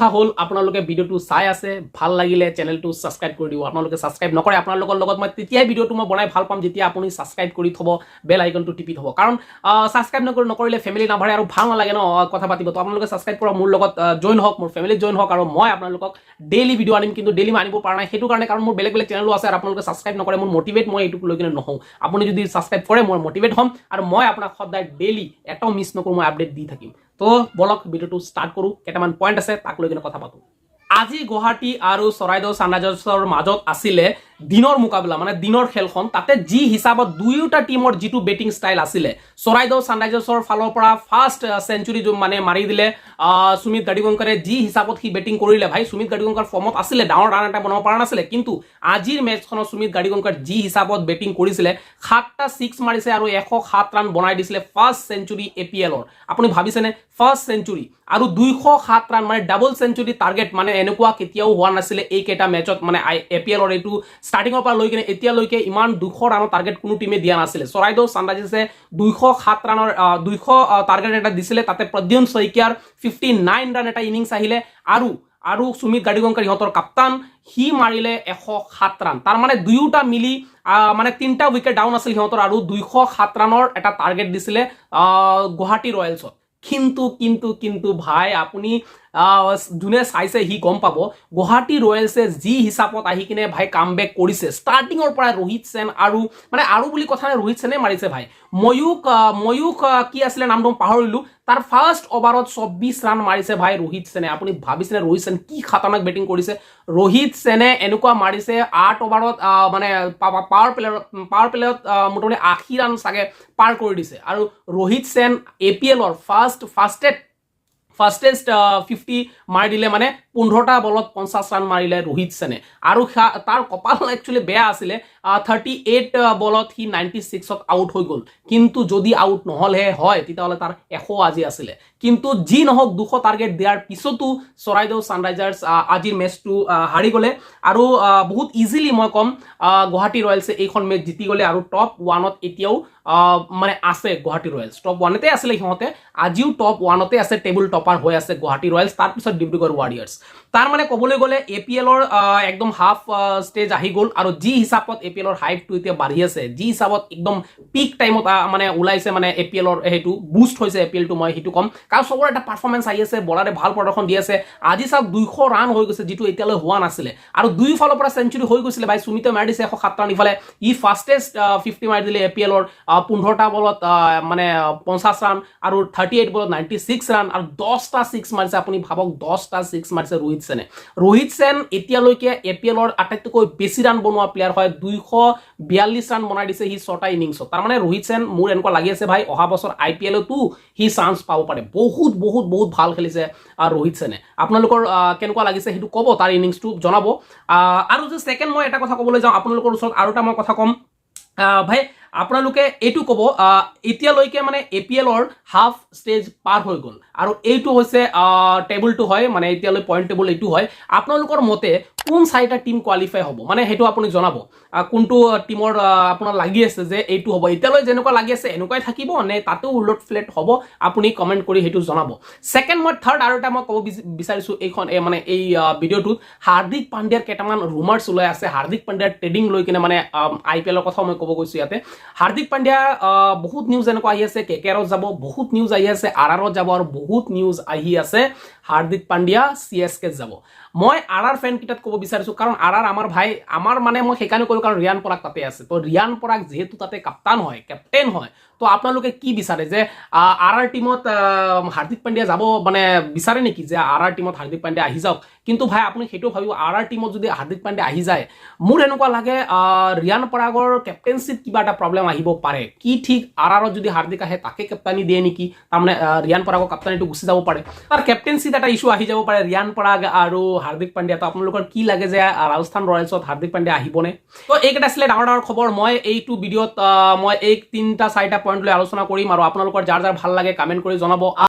কথা হল আপোনালোকে ভিডিওটো চাই আছে ভাল লাগিলে চেনেলটো সাবস্ক্ৰাইব কৰি দিব আপোনালোকে সাবস্ক্ৰাইব নকৰে আপোনালোকৰ লগত মই তেতিয়াই ভিডিওটো মই বনাই ভাল পাম যেতিয়া আপুনি সাবস্ক্রাইব কৰি থব বেল আইকনটো টিপি থব কাৰণ সাবস্ক্ৰাইব নকৰিলে ফ্যামিলি নাভাৰে আৰু ভাল নালাগে ন কথা পাতিব তো আপোনালোকে সাবস্ক্ৰাইব কৰা মোৰ লগত জয়েন হওক মোৰ ফ্যামিলিত জয়েন হওক আৰু মই আপোনালোকক ডেইলি ভিডিও আনিম কিন্তু ডেইলি আনিব পৰা নাই সেইটো কাৰণে কাৰণ মোৰ বেলেগ বেলেগ চেনেলো আছে আৰু আপোনালোকে সাবস্ক্ৰাইব নকৰে মোৰ মোটিভেট মই এইটো লৈ কিনে নহওঁ আপুনি যদি সাবস্ক্ৰাইব কৰে মই মোটিভেট হ'ম আৰু মই আপোনাক সদায় ডেইলি এটাও মিছ নকৰো মই আপডেট দি থাকিম তো বলক ভিডিওটো স্টাৰ্ট কৰো কেটামান পয়েন্ট আছে তাক লৈ কিনে কথা পাতো আজি গুৱাহাটী আৰু চৰাইদেউ সানৰাইজাৰ্ছৰ মাজত আছিলে দিনৰ মুকাবিলা মানে দিনৰ খেলখন তাতে যি হিচাপত দুয়োটা টিমৰ যিটো বেটিং ষ্টাইল আছিলে চৰাইদেউ সানৰাইজাৰ্ছৰ ফালৰ পৰা ফাৰ্ষ্ট সেঞ্চুৰী মানে মাৰি দিলে সুমিত গাডিগঙ্কাৰে যি হিচাপত হি বেটিং কৰিলে ভাই সুমিত গাডিগঙ্কাৰ ফৰ্মত আছিলে ডাঙৰ ৰান এটা বনাব পৰা নাছিলে কিন্তু আজিৰ মেচখনত সুমিত গাডিগঙ্কাৰ যি হিচাপত বেটিং কৰিছিলে 7টা 6 মাৰিছে আৰু 107 ৰান বনাই দিছিলে ফাৰ্ষ্ট সেঞ্চুৰী এপিএলৰ আপুনি ভাবিছেনে ফাৰ্ষ্ট সেঞ্চুৰী আৰু 207 ৰান মানে ডাবল সেঞ্চুৰী টাৰ্গেট মানে এনেকুৱা কেতিয়াও হোৱা নাছিলে এই কেটা মেচত মানে এপিএলৰ এইটো স্টাৰ্টিংৰ পৰা লৈ কিনে এতিয়ালৈকে ইমান 200 ৰানৰ টাৰ্গেট কোনো টিমে দিয়া নাছিলে চৰাইদেউ সানৰাইজাৰ্ছে 207 ৰানৰ 200 টাৰ্গেট এটা দিছিলে তাতে প্ৰদ্যুন শইকীয়াৰ 59 ৰান এটা ইনিংছ আহিলে আৰু সুমিত গাডিগঙ্কাৰ ইহঁতৰ কাপ্তান হি মাৰিলে 107 ৰান তাৰ মানে দুয়োটা মিলি মানে 3টা উইকেট ডাউন আছিল সিহঁতৰ আৰু 207 ৰানৰ এটা টাৰ্গেট দিছিলে গুৱাহাটী ৰয়েলছত কিন্তু ভাই আপুনি যোনে চাইছে হি গম পাব গুৱাহাটী ৰয়েলছে যি হিচাপত আহি কিনে ভাই কামবেক কৰিছে ষ্টাৰ্টিংৰ পৰা ৰোহিত সেন আৰু মানে আৰু বুলি কথা নাই ৰোহিত সেনে মাৰিছে ভাই ময়ূক কি আছিলে নামটো পাহৰিলো তাৰ ফাৰ্ষ্ট ওভাৰত 24 ৰান মাৰিছে ভাই ৰোহিত সেনে আপুনি ভাবিছেনে ৰোহিত সেন কি খতৰনাক বেটিং কৰিছে ৰোহিত সেনে এনেকুৱা মাৰিছে 8 ওভাৰত মানে পাৱাৰ প্লেয়াৰত মোটামুটি 80 ৰান চাগে পাৰ কৰি দিছে আৰু ৰোহিত সেন এপিএলৰ ফাৰ্ষ্টেষ্ট 50 মাৰি দিলে মানে 15টা বলত 50 ৰান মাৰিলে ৰোহিত সেনে আৰু তাৰ কপাল একচুয়ালি বেয়া আছিলে 38 বলত হি 96ত আউট হৈ গল কিন্তু যদি আউট নহলে হয় তেতিয়াহলে তাৰ 100 আজি আছিলে কিন্তু যি নহওক 200 টাৰ্গেট দিয়াৰ পিছতো চৰাইদেউ সানৰাইজাৰ্ছ আজিৰ মেচটো হাৰি গলে আৰু বহুত ইজিলি মই কম গুৱাহাটী ৰয়েলছে এইখন মেচ জিতি গলে আৰু টপ 1ত এতিয়াও মানে আছে গুৱাহাটী ৰয়েলছ টপ 1তে আছিলে সিহঁতে আজিও টপ 1তে আছে টেবুল টপাৰ হৈ আছে গুৱাহাটী ৰয়েলছ তাৰ পিছত ডিব্ৰুগড় ৱাৰিয়াৰ্ছ তাৰ মানে ক'বলৈ গ'লে এপিএলৰ একদম হাফ ষ্টেজ আহি গ'ল আৰু যি হিচাপত এপিএলৰ হাইপটো এতিয়া বাঢ়ি আছে যি হিচাপত একদম পিক টাইমত মানে ওলাইছে মানে এপিএলৰ হেতু বুষ্ট হৈছে এপিএলটো মই হেতু কম কাৰণ সবৰ এটা পাৰফৰ্মেন্স আহি আছে বলাৰে ভাল প্ৰদৰ্শন দি আছে আজি সব 200 ৰান হৈ গৈছে যেটো এতিয়ালৈ হোৱা নাছিলে আৰু দুই ফালৰ পৰা সেঞ্চুৰী হৈ গৈছিলে ভাই সুমিতে মাৰি দিছে 107 ৰান ইফালে ই ফাৰ্ষ্টেষ্ট 50 মাৰি দিলে এপিএলৰ 15টা বলত মানে 50 ৰান আৰু 38 বলত 96 ৰান আৰু 10টা 6 মাৰিছে আপুনি ভাবক 10টা 6 মাৰিছে ৰোহিত সেন এতিয়ালৈকে এপিএলৰ আটাইতকৈ বেছি ৰান বনোৱা প্লেয়াৰ হয় 242 ৰান বনাই দিছে হি 6টা ইনিংছত তাৰ মানে ৰোহিত সেন মোৰ এনেকুৱা লাগি আছে ভাই অহা বছৰ আইপিএলতো হি চান্স পাব পাৰে বহুত ভাল খেলিছে ৰোহিত সেনে আপোনালোকৰ কেনেকুৱা লাগিছে হেতু কব তাৰ ইনিংছটো জনাব আৰু যে সেকেন্ড মই এটা কথা ক'বলৈ যাওঁ আপোনালোকৰ ওচৰত আৰু এটা মই কথা কম ভাই আপোনালোকে এইটো কব এতিয়ালৈকে মানে এপিএলৰ হাফ ষ্টেজ পাৰ হৈ গল আৰু এইটো হৈছে টেবুলটো হয় মানে এতিয়ালৈ পইণ্ট টেবুল এইটো হয় আপোনালোকৰ মতে কোন চাৰিটা টিম কোৱালিফাই হ'ব মানে হেতু আপুনি জনাব কোনটো টিমৰ আপোনাৰ লাগি আছে যে এইটো হ'ব এতিয়ালৈ যেনেকুৱা লাগি আছে এনেকুৱাই থাকিব নে তাতেও উলট ফ্লেট হ'ব আপুনি কমেন্ট কৰি হেতু জনাব সেকেন্ড মই থাৰ্ড আৰু এটা মই ক'ব বিচাৰিছো এইখন মানে এই ভিডিওটোত হাৰ্দিক পাণ্ডিয়াৰ কেটামান ৰুমাৰ্স ওলাই আছে হাৰ্দিক পাণ্ডিয়াৰ ট্ৰেডিং লৈ কিনে মানে আইপিএলৰ কথা মই ক'ব গৈছো ইয়াতে হাৰ্দিক পাণ্ডিয়া বহুত নিউজ এনেকুৱা আহি আছে কেকেআৰত যাব বহুত নিউজ আহি আছে আৰআৰত যাব আৰু বহুত নিউজ আহি আছে হাৰ্দিক পাণ্ডিয়া সিএসকে যাব মই আৰআৰ ফ্যান কিটাত ক'ব বিচাৰিছো কাৰণ আৰআৰ আমাৰ ভাই আমাৰ মানে মই সেইকাৰণে কলো কাৰণ ৰিয়ান পৰাগ তাতে আছে তো ৰিয়ান পৰাগ যেহেতু তাতে কাপ্তান হয় ক্যাপ্টেন হয় তো আপোনালোকে কি বিচাৰে যে আৰআৰ টিমত হাৰ্দিক পাণ্ডিয়া যাব মানে বিচাৰে নেকি যে আৰআৰ টিমত হাৰ্দিক পাণ্ডিয়া আহি যাওক কিন্তু ভাই আপুনি হেতু ভাবিব আৰআৰ টিমত যদি হাৰ্দিক পাণ্ডিয়া আহি যায় মোৰ এনেকুৱা লাগে ৰিয়ান পৰাগৰ ক্যাপ্টেনশিপ কিবা এটা প্ৰবলেম আহিব পাৰে কি ঠিক আৰআৰত যদি হাৰ্দিক আহে তাকে ক্যাপ্টেনি দিয়ে নেকি তাৰমানে ৰিয়ান পৰাগৰ ক্যাপ্টেনিটো গুচি যাব পাৰে তাৰ ক্যাপ্টেনশিপ এটা ইস্যু আহি যাব পাৰে ৰিয়ান পৰাগ আৰু হাৰ্দিক পাণ্ডিয়া তো আপোনালোকৰ কি লাগে যে ৰাজস্থান ৰয়েলছত হাৰ্দিক পাণ্ডিয়া আহিবনে তো এইকেইটা আছিলে ডাঙৰ খবৰ মই এইটো ভিডিঅ'ত মই এই 3টা 4টা পইণ্ট লৈ আলোচনা কৰিম আৰু আপোনালোকৰ যাৰ ভাল লাগে কমেন্ট কৰি জনাব